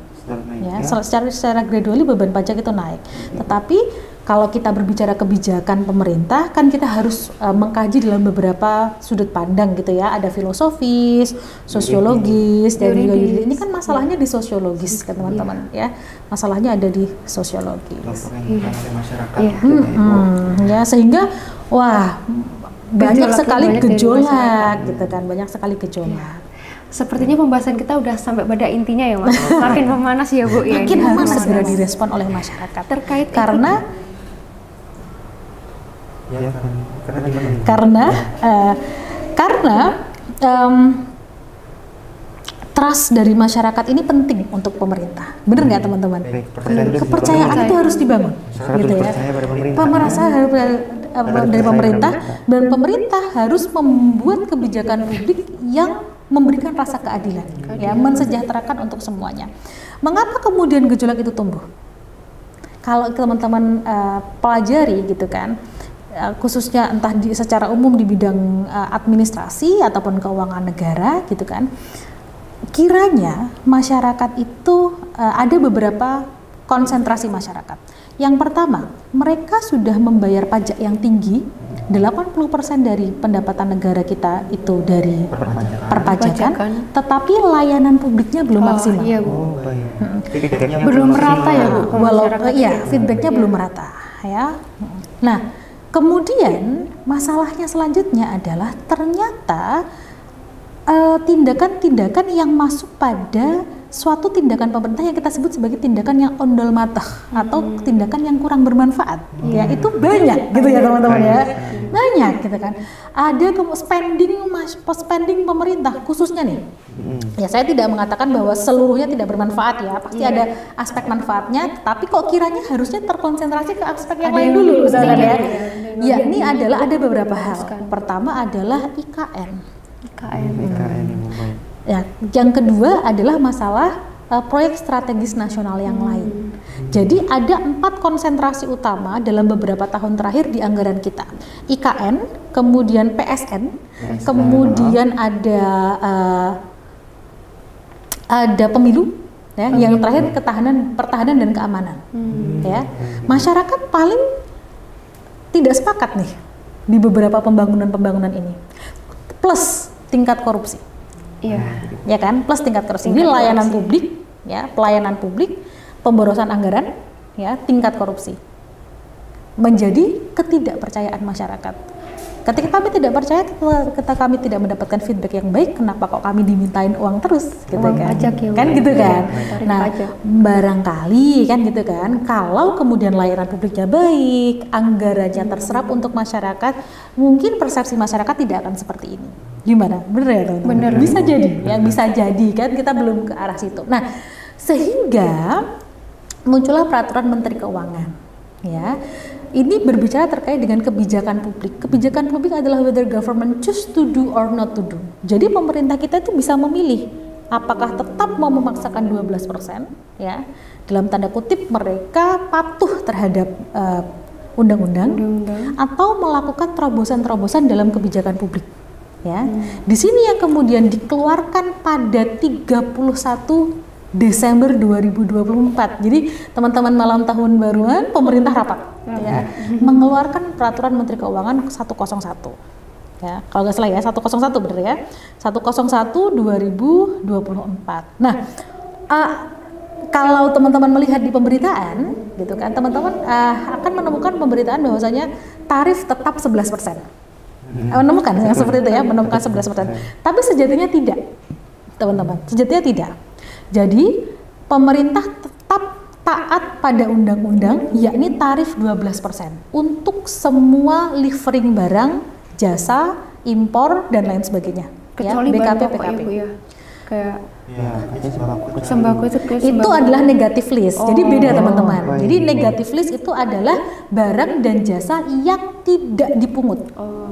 Secara gradually beban pajak itu naik. Tetapi kalau kita berbicara kebijakan pemerintah, kan kita harus mengkaji dalam beberapa sudut pandang gitu ya. Ada filosofis, sosiologis, dan juga yuridis. Ini kan masalahnya di sosiologis kan teman-teman ya. Masalahnya ada di sosiologis. Ya, sehingga wah banyak sekali gejolak gitu kan, banyak sekali gejolak. Sepertinya pembahasan kita udah sampai pada intinya ya Mas. Makin memanas ya Bu ya. Makin memanas segera direspon oleh masyarakat. Terkait karena trust dari masyarakat ini penting untuk pemerintah. Benar nggak teman-teman? Kepercayaan itu harus dibangun, gitu ya. Pemerintah dari pemerintah, dan pemerintah harus membuat kebijakan publik yang memberikan rasa keadilan, ya, mensejahterakan untuk semuanya. Mengapa kemudian gejolak itu tumbuh? Kalau teman-teman pelajari gitu kan, khususnya entah secara umum di bidang administrasi ataupun keuangan negara gitu kan, kiranya masyarakat itu ada beberapa konsentrasi masyarakat. Yang pertama, mereka sudah membayar pajak yang tinggi, 80% dari pendapatan negara kita itu dari perpajakan, tetapi layanan publiknya belum maksimal. Iya, Bu. Belum merata ya Bu. Feedbacknya belum merata ya. Nah, kemudian masalahnya selanjutnya adalah ternyata tindakan-tindakan yang masuk pada suatu tindakan pemerintah yang kita sebut sebagai tindakan yang ondol matah atau tindakan yang kurang bermanfaat, ya itu banyak gitu ya teman-teman ya, banyak gitu kan. Ada spending pemerintah khususnya nih, ya saya tidak mengatakan bahwa seluruhnya tidak bermanfaat ya, pasti ada aspek manfaatnya, tapi kok kiranya harusnya terkonsentrasi ke aspek yang lain dulu misalnya ya. Ya ini adalah ada beberapa hal. Pertama adalah IKN. Ya, yang kedua adalah masalah proyek strategis nasional yang lain. Jadi ada 4 konsentrasi utama dalam beberapa tahun terakhir di anggaran kita. IKN, kemudian PSN, kemudian ada pemilu, ya, yang terakhir pertahanan dan keamanan. Ya, masyarakat paling tidak sepakat nih di beberapa pembangunan ini. Plus tingkat korupsi. Iya. Ya kan? Plus tingkat korupsi. Ini layanan publik, ya, pelayanan publik, pemborosan anggaran, ya, tingkat korupsi. Menjadi ketidakpercayaan masyarakat. Ketika kami tidak percaya, ketika kami tidak mendapatkan feedback yang baik, kenapa kok kami dimintain uang terus, gitu uang kan? Pajak, ya, kan gitu kan? Nah, barangkali kan gitu kan, kalau kemudian layanan publiknya baik, anggarannya terserap untuk masyarakat, mungkin persepsi masyarakat tidak akan seperti ini. Gimana? Bener ya teman-teman? Bener. Bisa jadi, ya bisa jadi kan, kita belum ke arah situ. Nah, sehingga muncullah peraturan Menteri Keuangan, ya. Ini berbicara terkait dengan kebijakan publik. Kebijakan publik adalah whether government choose to do or not to do. Jadi pemerintah kita itu bisa memilih apakah tetap mau memaksakan 12%, ya, dalam tanda kutip mereka patuh terhadap undang-undang, atau melakukan terobosan-terobosan dalam kebijakan publik. Ya, di sini yang kemudian dikeluarkan pada 31 Desember 2024. Jadi teman-teman malam tahun baruan pemerintah rapat, ya, mengeluarkan peraturan Menteri Keuangan 101. Ya, kalau nggak salah ya 101 bener ya. 101 2024. Nah, kalau teman-teman melihat di pemberitaan, gitu kan, teman-teman akan menemukan pemberitaan bahwasanya tarif tetap 11%. Menemukan yang seperti itu ya, menemukan 11%. Tapi sejatinya tidak, teman-teman. Sejatinya tidak. Jadi pemerintah tetap taat pada undang-undang, yakni tarif 12% untuk semua livering barang, jasa, impor dan lain sebagainya. Kecuali BKP, bahan pokok ya, PKP. Bu, ya. Kayak Ya, ada sembako itu kayak Itu sembako. adalah negative list. Jadi beda teman-teman. baik. Jadi negative list itu adalah barang dan jasa yang tidak dipungut.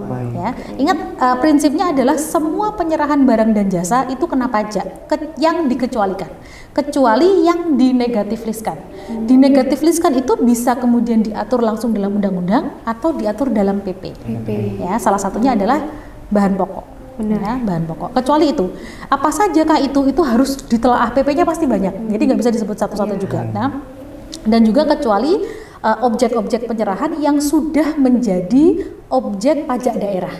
Baik. Ya, ingat prinsipnya adalah semua penyerahan barang dan jasa itu kena pajak yang dikecualikan, kecuali yang dinegatif listkan. Dinegatif listkan itu bisa kemudian diatur langsung dalam undang-undang atau diatur dalam PP. Ya, salah satunya adalah bahan pokok. Ya, bahan pokok. Kecuali itu, apa saja kah itu harus ditelaah, PP-nya pasti banyak. Jadi nggak bisa disebut satu-satu juga. Nah, dan juga kecuali objek-objek penyerahan yang sudah menjadi objek pajak daerah.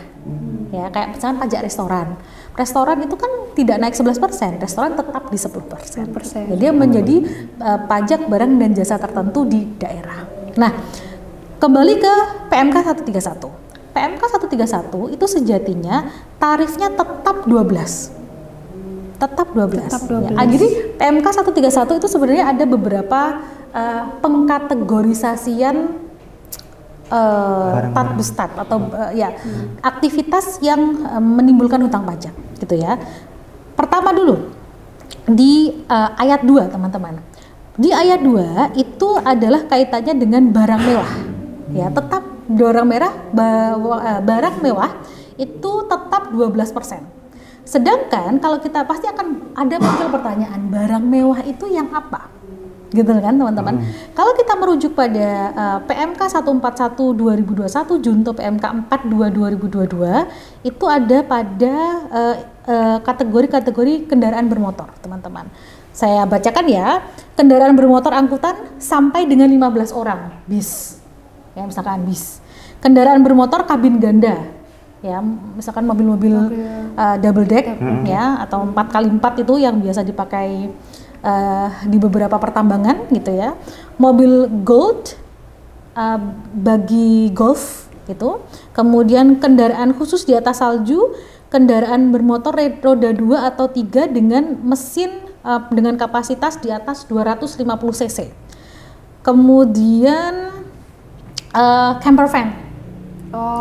Ya, kayak misalnya pajak restoran. Restoran itu kan tidak naik 11%, restoran tetap di 10%. Jadi dia menjadi pajak barang dan jasa tertentu di daerah. Nah, kembali ke PMK 131. PMK 131 itu sejatinya tarifnya tetap 12. Tetap 12. Ya, jadi PMK 131 itu sebenarnya ada beberapa pengkategorisasian tatbestat atau aktivitas yang menimbulkan hutang pajak gitu ya. Pertama dulu di ayat 2 teman-teman. Di ayat 2 itu adalah kaitannya dengan barang mewah. Ya, tetap barang mewah itu tetap 12%. Sedangkan kalau kita pasti akan ada muncul pertanyaan, barang mewah itu yang apa? Gitu kan teman-teman. Kalau kita merujuk pada PMK 141/2021 junto PMK 42/2022 itu ada pada kategori-kategori kendaraan bermotor, teman-teman. Saya bacakan ya. Kendaraan bermotor angkutan sampai dengan 15 orang, bis. Ya, misalkan bis. Kendaraan bermotor kabin ganda. Ya, misalkan mobil-mobil double deck ya atau 4x4 itu yang biasa dipakai di beberapa pertambangan gitu ya. Mobil gold bagi golf itu. Kemudian kendaraan khusus di atas salju, kendaraan bermotor roda 2 atau 3 dengan mesin dengan kapasitas di atas 250 cc. Kemudian camper van.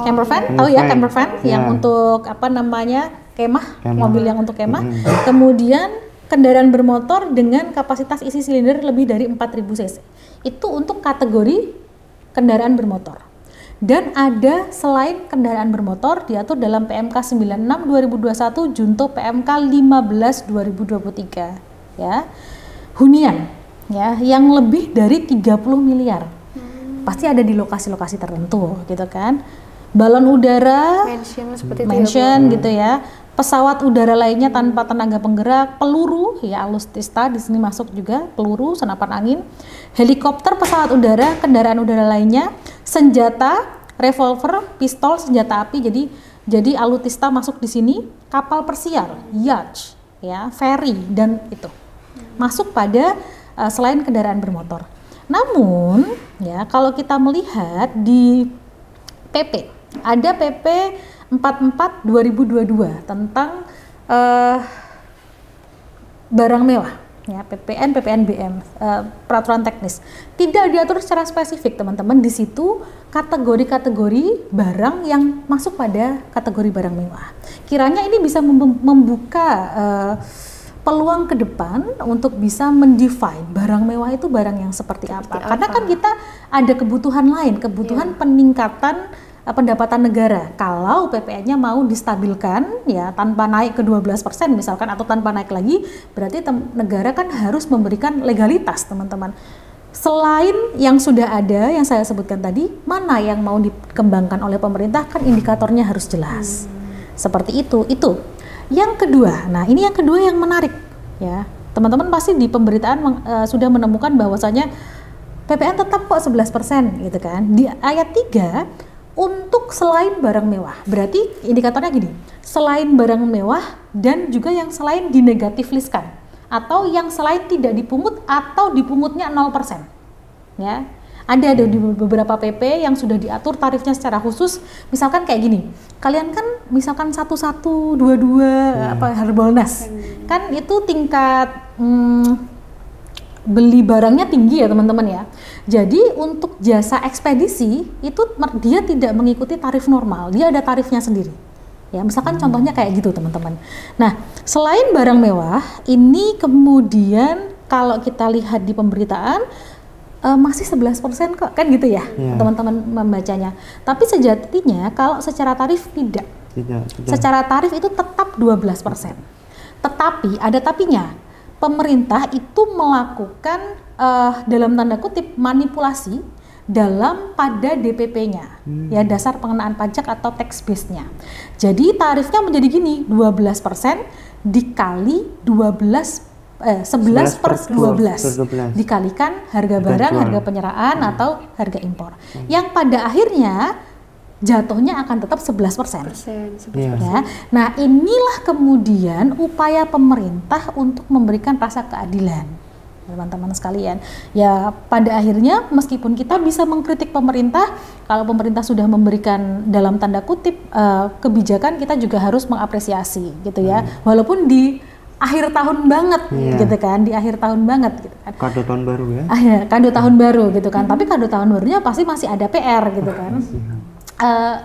Camper van, tahu ya camper van yang untuk apa namanya? Kemah, mobil yang untuk kemah. Kemudian kendaraan bermotor dengan kapasitas isi silinder lebih dari 4000 cc. Itu untuk kategori kendaraan bermotor. Dan ada selain kendaraan bermotor diatur dalam PMK 96/2021 junto PMK 15/2023 ya. Hunian ya yang lebih dari 30 miliar. Pasti ada di lokasi-lokasi tertentu gitu kan. Balon udara, mention gitu ya. Pesawat udara lainnya tanpa tenaga penggerak, peluru ya alutsista di sini masuk juga, peluru, senapan angin, helikopter, pesawat udara, kendaraan udara lainnya, senjata, revolver, pistol, senjata api. Jadi alutsista masuk di sini, kapal persiar, yacht, ya, ferry dan itu masuk pada selain kendaraan bermotor. Namun ya kalau kita melihat di PP ada PP 44/2022 tentang barang mewah ya, PPN, PPNBM, peraturan teknis. Tidak diatur secara spesifik teman-teman di situ kategori-kategori barang yang masuk pada kategori barang mewah. Kiranya ini bisa membuka peluang ke depan untuk bisa mendefine barang mewah itu barang yang seperti apa. Karena kan kita ada kebutuhan lain, kebutuhan peningkatan pendapatan negara. Kalau PPN-nya mau distabilkan ya tanpa naik ke 12% misalkan atau tanpa naik lagi, berarti negara kan harus memberikan legalitas, teman-teman. Selain yang sudah ada yang saya sebutkan tadi, mana yang mau dikembangkan oleh pemerintah kan indikatornya harus jelas. Seperti itu. Yang kedua, nah ini yang kedua yang menarik ya. Teman-teman pasti di pemberitaan sudah menemukan bahwasanya PPN tetap kok 11% gitu kan. Di ayat 3 untuk selain barang mewah. Berarti indikatornya gini, selain barang mewah dan juga yang selain dinegatif listkan atau yang selain tidak dipungut atau dipungutnya 0%. Ya. Ada di beberapa PP yang sudah diatur tarifnya secara khusus. Misalkan kayak gini, kalian kan misalkan 1122 apa Harbolnas, kan itu tingkat beli barangnya tinggi ya teman-teman ya. Jadi untuk jasa ekspedisi itu dia tidak mengikuti tarif normal, dia ada tarifnya sendiri. Ya, misalkan contohnya kayak gitu teman-teman. Nah, selain barang mewah, ini kemudian kalau kita lihat di pemberitaan masih 11% kok, kan gitu ya teman-teman membacanya. Tapi sejatinya kalau secara tarif tidak. Secara tarif itu tetap 12%. Tetapi ada tapinya. Pemerintah itu melakukan dalam tanda kutip manipulasi dalam pada DPP-nya, ya dasar pengenaan pajak atau tax base-nya. Jadi tarifnya menjadi gini, 12% dikali 11 per 12 dikalikan harga barang, harga penyerahan atau harga impor. Yang pada akhirnya jatuhnya akan tetap 11%. Ya. Nah, inilah kemudian upaya pemerintah untuk memberikan rasa keadilan. Teman-teman sekalian, ya pada akhirnya meskipun kita bisa mengkritik pemerintah, kalau pemerintah sudah memberikan dalam tanda kutip kebijakan, kita juga harus mengapresiasi gitu ya, walaupun di akhir tahun banget gitu kan, di akhir tahun banget gitu kan. Kado tahun baru ya? Kado tahun baru gitu kan, tapi kado tahun barunya pasti masih ada PR gitu kan.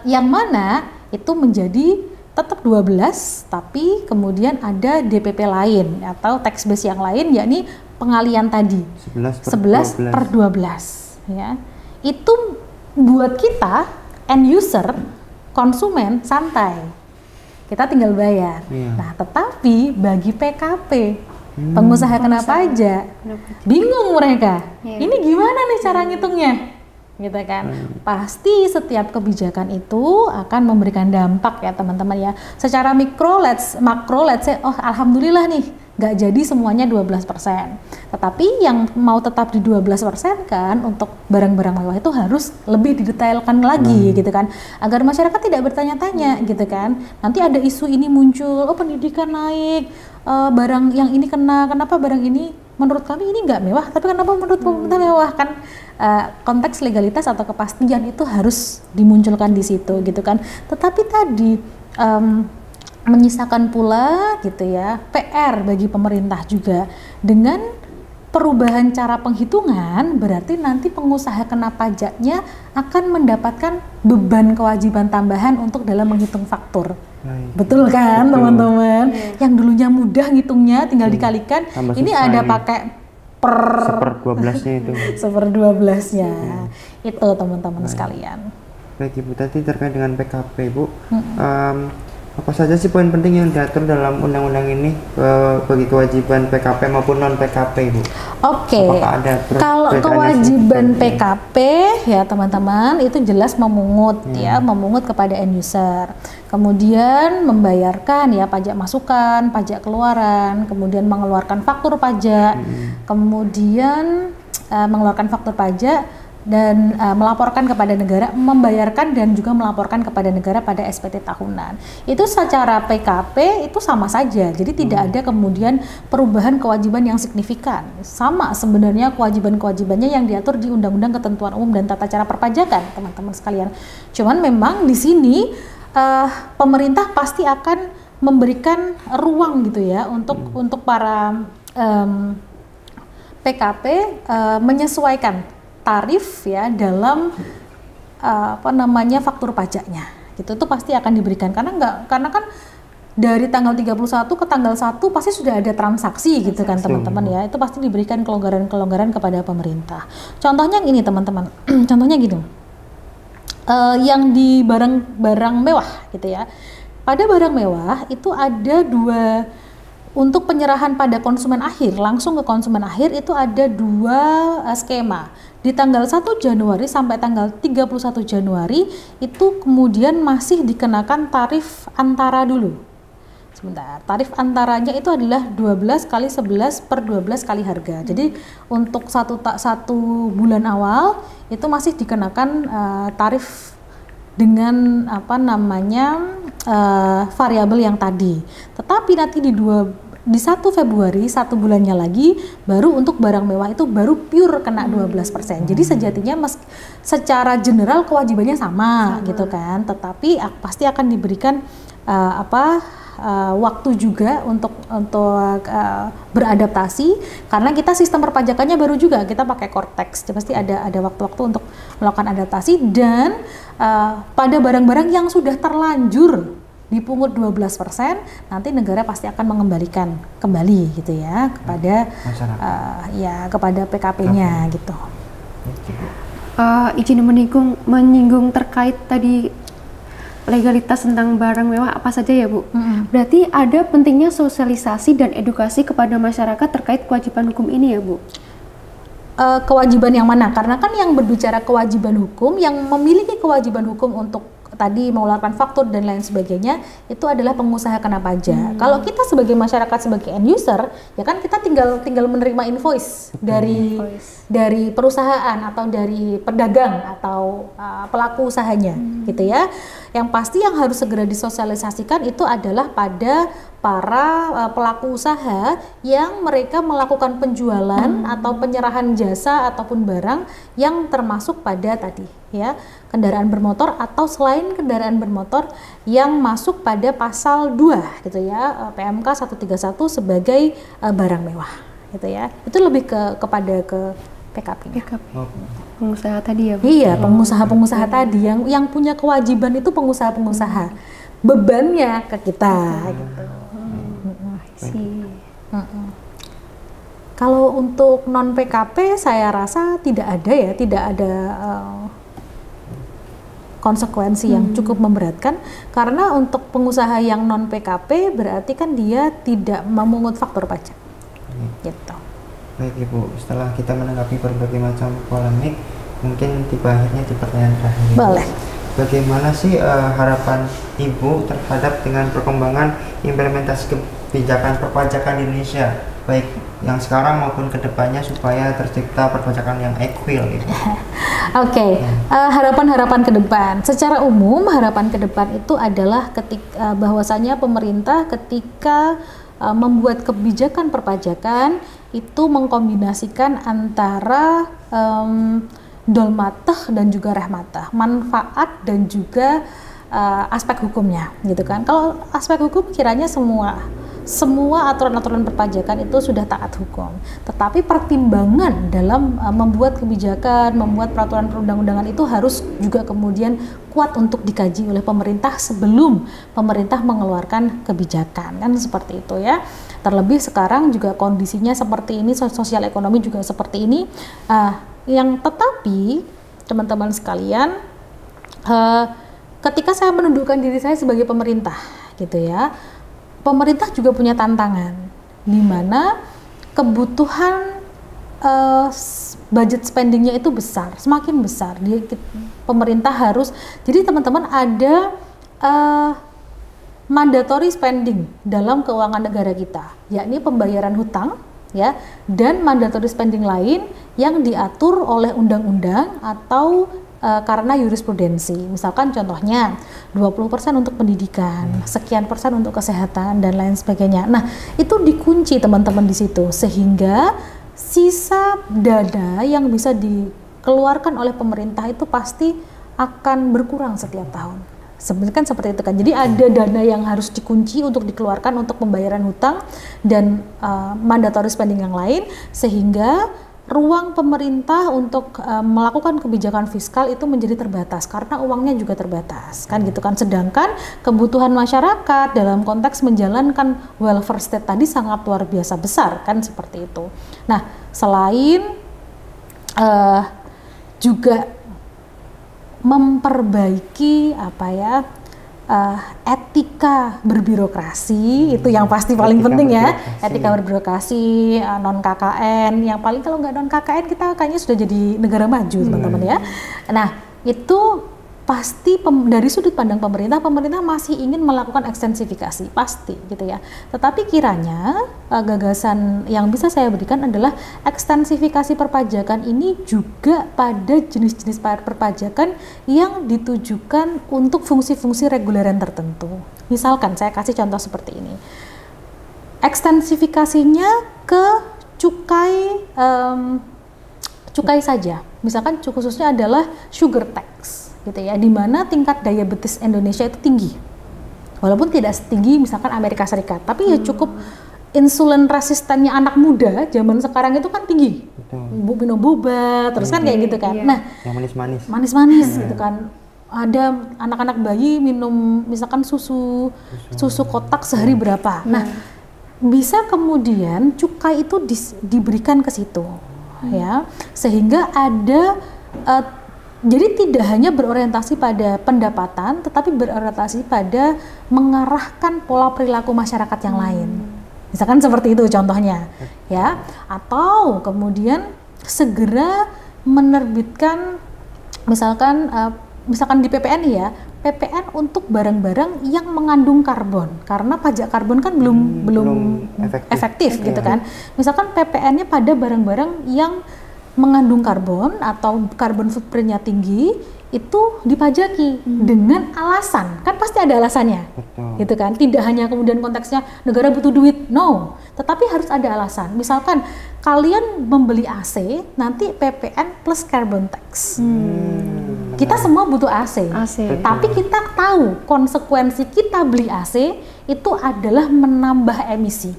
Yang mana itu menjadi tetap 12, tapi kemudian ada DPP lain atau tax base yang lain, yakni pengalian tadi 11 per 12 ya. Itu buat kita end user, konsumen santai, kita tinggal bayar. Nah, tetapi bagi PKP, pengusaha kena pajak, bingung mereka, ini gimana nih cara ngitungnya gitu kan. Pasti setiap kebijakan itu akan memberikan dampak ya teman-teman ya. Secara makro let's say, oh alhamdulillah nih nggak jadi semuanya 12%. Tetapi yang mau tetap di 12% kan, untuk barang-barang mewah itu harus lebih didetailkan lagi gitu kan, agar masyarakat tidak bertanya-tanya gitu kan. Nanti ada isu ini muncul, oh pendidikan naik, barang yang ini kenapa barang ini menurut kami ini nggak mewah, tapi kenapa menurut pemerintah mewah kan. Konteks legalitas atau kepastian itu harus dimunculkan di situ gitu kan. Tetapi tadi menyisakan pula gitu ya PR bagi pemerintah juga dengan perubahan cara penghitungan, berarti nanti pengusaha kena pajaknya akan mendapatkan beban kewajiban tambahan untuk dalam menghitung faktur. Betul kan teman-teman? Yang dulunya mudah ngitungnya tinggal dikalikan, ini ada pakai per 12-nya itu. Seper 12-nya. Itu teman-teman sekalian. Baik Ibu, tadi terkait dengan PKP Bu, apa saja sih poin penting yang diatur dalam undang-undang ini bagi kewajiban PKP maupun non PKP Bu? Oke. Kalau kewajiban PKP ya teman-teman itu jelas memungut ya, memungut kepada end user. Kemudian membayarkan ya pajak masukan, pajak keluaran, kemudian mengeluarkan faktur pajak, kemudian mengeluarkan faktur pajak dan melaporkan kepada negara, membayarkan dan juga melaporkan kepada negara pada SPT tahunan. Itu secara PKP itu sama saja, jadi tidak ada kemudian perubahan kewajiban yang signifikan. Sama sebenarnya kewajiban-kewajibannya yang diatur di Undang-Undang Ketentuan Umum dan Tata Cara Perpajakan, teman-teman sekalian. Cuman memang di sini pemerintah pasti akan memberikan ruang gitu ya untuk para PKP menyesuaikan tarif ya dalam faktur pajaknya. Gitu itu pasti akan diberikan karena kan dari tanggal 31 ke tanggal 1 pasti sudah ada transaksi gitu kan teman-teman ya. Itu pasti diberikan kelonggaran-kelonggaran kepada pemerintah. Contohnya ini teman-teman. Contohnya gini. Yang di barang-barang mewah gitu ya. Pada barang mewah itu ada dua, untuk penyerahan pada konsumen akhir, langsung ke konsumen akhir itu ada dua skema. Di tanggal 1 Januari sampai tanggal 31 Januari itu kemudian masih dikenakan tarif antara dulu. Sebentar, tarif antaranya itu adalah 12 kali 11 per 12 kali harga. Jadi untuk satu bulan awal itu masih dikenakan tarif dengan variabel yang tadi. Tetapi nanti di 1 Februari, 1 bulannya lagi, baru untuk barang mewah itu baru pure kena 12%. Jadi sejatinya secara general kewajibannya sama gitu kan, tetapi pasti akan diberikan waktu juga untuk beradaptasi, karena kita sistem perpajakannya baru juga, kita pakai Cortex, pasti ada waktu-waktu untuk melakukan adaptasi. Dan pada barang-barang yang sudah terlanjur dipungut 12%, nanti negara pasti akan mengembalikan kembali gitu ya kepada kepada PKP-nya gitu. Izin menyinggung terkait tadi legalitas tentang barang mewah apa saja ya Bu? Berarti ada pentingnya sosialisasi dan edukasi kepada masyarakat terkait kewajiban hukum ini ya Bu? Kewajiban yang mana? Karena kan yang berbicara kewajiban hukum, yang memiliki kewajiban hukum untuk tadi mengeluarkan faktur dan lain sebagainya, itu adalah pengusaha kena pajak. Kalau kita sebagai masyarakat, sebagai end user, ya kan kita tinggal menerima invoice dari perusahaan atau dari pedagang atau pelaku usahanya, gitu ya. Yang pasti yang harus segera disosialisasikan itu adalah pada para pelaku usaha yang mereka melakukan penjualan atau penyerahan jasa ataupun barang yang termasuk pada tadi ya kendaraan bermotor atau selain kendaraan bermotor yang masuk pada pasal 2 gitu ya, PMK 131 sebagai barang mewah gitu ya. Itu lebih kepada PKP-nya. Pengusaha tadi ya Bu? Iya, pengusaha-pengusaha tadi yang punya kewajiban itu pengusaha-pengusaha. Bebannya ke kita gitu. Kalau untuk non PKP saya rasa tidak ada konsekuensi yang cukup memberatkan, karena untuk pengusaha yang non PKP berarti kan dia tidak memungut faktur pajak. Gitu. Baik Ibu, setelah kita menanggapi berbagai macam polemik, mungkin tiba akhirnya di pertanyaan terakhir. Boleh. Bagaimana sih harapan Ibu terhadap dengan perkembangan implementasi kebijakan perpajakan di Indonesia, baik yang sekarang maupun kedepannya, supaya tercipta perpajakan yang equal gitu? Oke, harapan-harapan ke depan. Secara umum harapan ke depan itu adalah ketika bahwasanya pemerintah ketika membuat kebijakan perpajakan itu mengkombinasikan antara dolmatah dan juga rahmatah, manfaat dan juga aspek hukumnya gitu kan. Kalau aspek hukum kiranya semua aturan-aturan perpajakan itu sudah taat hukum, tetapi pertimbangan dalam membuat kebijakan, membuat peraturan perundang-undangan itu harus juga kemudian kuat untuk dikaji oleh pemerintah sebelum pemerintah mengeluarkan kebijakan, kan seperti itu ya. Terlebih sekarang juga kondisinya seperti ini, sosial ekonomi juga seperti ini, yang tetapi teman-teman sekalian, ketika saya menundukkan diri saya sebagai pemerintah gitu ya, pemerintah juga punya tantangan di mana kebutuhan budget spendingnya itu besar, semakin besar. Pemerintah harus, jadi teman-teman ada mandatory spending dalam keuangan negara kita, yakni pembayaran hutang ya, dan mandatory spending lain yang diatur oleh undang-undang atau karena jurisprudensi. Misalkan contohnya 20% untuk pendidikan, sekian persen untuk kesehatan dan lain sebagainya. Nah, itu dikunci teman-teman di situ, sehingga sisa dana yang bisa dikeluarkan oleh pemerintah itu pasti akan berkurang setiap tahun. Sebenarnya kan seperti itu kan. Jadi ada dana yang harus dikunci untuk dikeluarkan untuk pembayaran hutang dan mandatory spending yang lain, sehingga ruang pemerintah untuk melakukan kebijakan fiskal itu menjadi terbatas karena uangnya juga terbatas kan gitu kan. Sedangkan kebutuhan masyarakat dalam konteks menjalankan welfare state tadi sangat luar biasa besar kan, seperti itu. Nah, selain juga memperbaiki etika berbirokrasi, itu yang pasti paling penting ya. Etika berbirokrasi, non KKN, yang paling kalau nggak non KKN kita kayaknya sudah jadi negara maju teman-teman ya. Nah, itu pasti dari sudut pandang pemerintah masih ingin melakukan ekstensifikasi, pasti gitu ya. Tetapi kiranya gagasan yang bisa saya berikan adalah ekstensifikasi perpajakan ini juga pada jenis-jenis perpajakan yang ditujukan untuk fungsi-fungsi reguleran tertentu. Misalkan saya kasih contoh seperti ini. Ekstensifikasinya ke cukai saja. Misalkan khususnya adalah sugar tax gitu ya, di mana tingkat diabetes Indonesia itu tinggi. walaupun tidak setinggi misalkan Amerika Serikat, tapi ya cukup insulin resistennya anak muda zaman sekarang itu kan tinggi. Betul. Minum boba, terus kan kayak gitu kan. Nah, yang manis-manis. Manis-manis gitu kan. Ada anak-anak bayi minum misalkan susu kotak sehari berapa. Nah, bisa kemudian cukai itu diberikan ke situ, ya, sehingga ada jadi tidak hanya berorientasi pada pendapatan, tetapi berorientasi pada mengarahkan pola perilaku masyarakat yang lain. Misalkan seperti itu contohnya, ya. Atau kemudian segera menerbitkan misalkan di PPN ya, PPN untuk barang-barang yang mengandung karbon, karena pajak karbon kan belum efektif gitu kan. Misalkan PPN-nya pada barang-barang yang mengandung karbon atau karbon footprint-nya tinggi, itu dipajaki dengan alasan, kan pasti ada alasannya. Gitu kan, tidak hanya kemudian konteksnya negara butuh duit, no, tetapi harus ada alasan. Misalkan kalian membeli AC, nanti PPN plus carbon tax. Kita semua butuh AC. Tapi kita tahu konsekuensi kita beli AC itu adalah menambah emisi.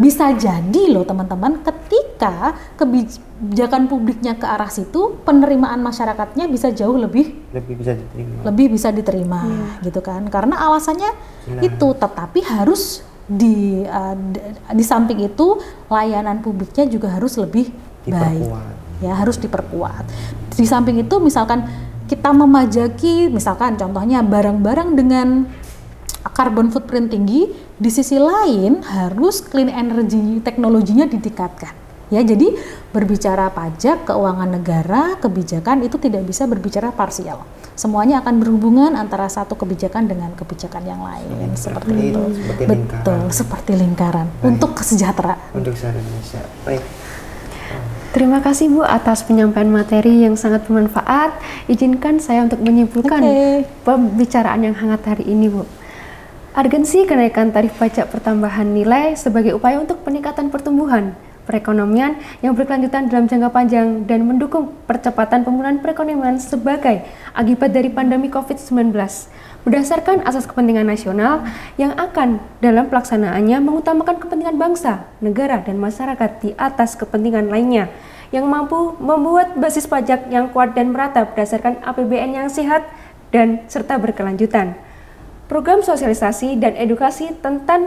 Bisa jadi loh teman-teman, ketika kebijakan publiknya ke arah situ, penerimaan masyarakatnya bisa jauh lebih bisa diterima, gitu kan? Karena alasannya itu, tetapi harus di samping itu layanan publiknya juga harus lebih baik, ya, harus diperkuat. Di samping itu misalkan kita memajaki misalkan contohnya barang-barang dengan carbon footprint tinggi, di sisi lain harus clean energy teknologinya ditingkatkan. Ya, jadi berbicara pajak, keuangan negara, kebijakan itu tidak bisa berbicara parsial. Semuanya akan berhubungan antara satu kebijakan dengan kebijakan yang lain, seperti itu. Betul, seperti lingkaran. Untuk kesejahteraan. Untuk Indonesia. Baik. Terima kasih Bu atas penyampaian materi yang sangat bermanfaat. Izinkan saya untuk menyimpulkan pembicaraan yang hangat hari ini, Bu. Urgensi kenaikan tarif pajak pertambahan nilai sebagai upaya untuk peningkatan pertumbuhan perekonomian yang berkelanjutan dalam jangka panjang dan mendukung percepatan pemulihan perekonomian sebagai akibat dari pandemi COVID-19 berdasarkan asas kepentingan nasional yang akan dalam pelaksanaannya mengutamakan kepentingan bangsa, negara, dan masyarakat di atas kepentingan lainnya yang mampu membuat basis pajak yang kuat dan merata berdasarkan APBN yang sehat dan serta berkelanjutan. Program sosialisasi dan edukasi tentang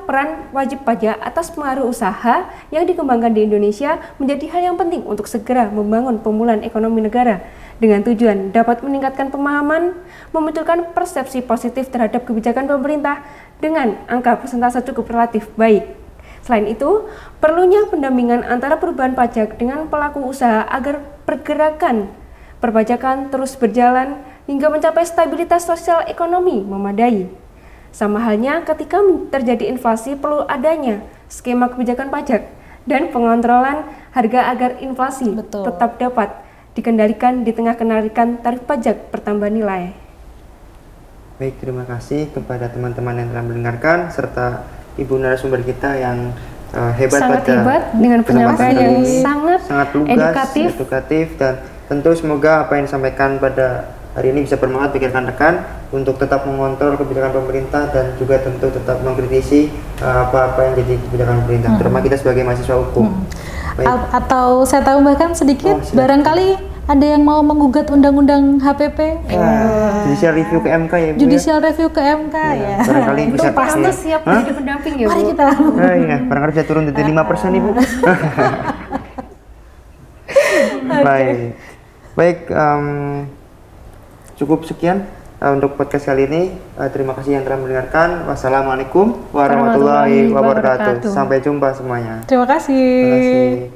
peran wajib pajak atas pengaruh usaha yang dikembangkan di Indonesia menjadi hal yang penting untuk segera membangun pemulihan ekonomi negara dengan tujuan dapat meningkatkan pemahaman, memunculkan persepsi positif terhadap kebijakan pemerintah dengan angka persentase cukup relatif baik. Selain itu, perlunya pendampingan antara perubahan pajak dengan pelaku usaha agar pergerakan perpajakan terus berjalan hingga mencapai stabilitas sosial ekonomi memadai. Sama halnya ketika terjadi inflasi, perlu adanya skema kebijakan pajak dan pengontrolan harga agar inflasi tetap dapat dikendalikan di tengah kenaikan tarif pajak pertambahan nilai. Baik, terima kasih kepada teman-teman yang telah mendengarkan serta Ibu narasumber kita yang sangat hebat dengan penyampaian yang sangat lugas, edukatif, dan tentu semoga apa yang disampaikan pada hari ini bisa bermanfaat bagi rekan-rekan untuk tetap mengontrol kebijakan pemerintah dan juga tentu tetap mengkritisi apa-apa yang jadi kebijakan pemerintah, terutama kita sebagai mahasiswa hukum. Atau saya tambahkan sedikit, barangkali ada yang mau menggugat undang-undang HPP, judicial review ke MK ya Bu. Judicial review ke MK ya. Barangkali bisa pasti siap menjadi pendamping ya Bu. Mari kita. Iya, barangkali bisa turun dari 5% Ibu. Baik, cukup sekian untuk podcast kali ini. Terima kasih yang telah mendengarkan. Wassalamualaikum warahmatullahi wabarakatuh. Sampai jumpa semuanya. Terima kasih. Terima kasih.